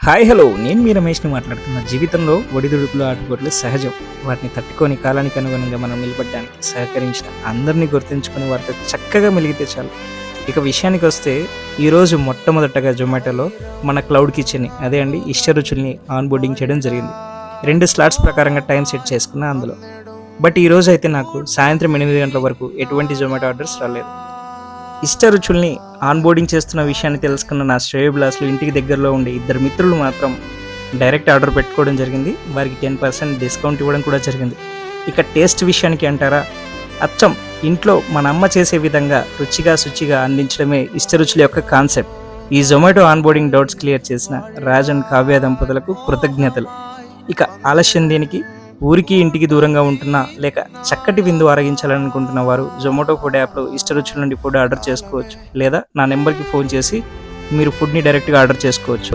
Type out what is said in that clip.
Hi hello, నేను మీ రమేష్ని మాట్లాడుతున్నా. జీవితంలో ఒడిదుడుకులు ఆటుపోట్లు సహజం. వాటిని తట్టుకొని కాలానికి అనుగుణంగా మనం నిలబడడానికి సహకరించిన అందరినీ గుర్తుంచుకొని వారితో చక్కగా మెలిగితే చాలు. ఇక విషయానికి వస్తే ఈరోజు మొట్టమొదటగా జొమాటోలో మన క్లౌడ్ కిచెన్ని అదే అండి ఇష్ట రుచుల్ని ఆన్ బోర్డింగ్ చేయడం జరిగింది. 2 స్లాట్స్ ప్రకారంగా టైం సెట్ చేసుకున్నా అందులో. బట్ ఈరోజు అయితే నాకు సాయంత్రం 8 గంటల వరకు ఎటువంటి జొమాటో ఆర్డర్స్ రాలేదు. ఇష్ట రుచుల్ని ఆన్బోర్డింగ్ చేస్తున్న విషయాన్ని తెలుసుకున్న నా శ్రేయోభిలాసులు ఇంటికి దగ్గరలో ఉండే 2 మిత్రులు మాత్రం డైరెక్ట్ ఆర్డర్ పెట్టుకోవడం జరిగింది. వారికి 10% డిస్కౌంట్ ఇవ్వడం కూడా జరిగింది. ఇక టేస్ట్ విషయానికి అంటారా, అచ్చం ఇంట్లో మన అమ్మ చేసే విధంగా రుచిగా శుచిగా అందించడమే ఇష్ట రుచుల యొక్క కాన్సెప్ట్. ఈ జొమాటో ఆన్బోర్డింగ్ డౌట్స్ క్లియర్ చేసిన రాజ్ అండ్ కావ్య దంపతులకు కృతజ్ఞతలు. ఇక ఆలస్యం దేనికి, ఊరికి ఇంటికి దూరంగా ఉంటున్నా లేక చక్కటి విందు ఆరగించాలనుకుంటున్న వారు జొమాటో ఫుడ్ యాప్లో ఇష్ట రుచుల నుండి ఫుడ్ ఆర్డర్ చేసుకోవచ్చు. లేదా నా నెంబర్కి ఫోన్ చేసి మీరు ఫుడ్ని డైరెక్ట్గా ఆర్డర్ చేసుకోవచ్చు.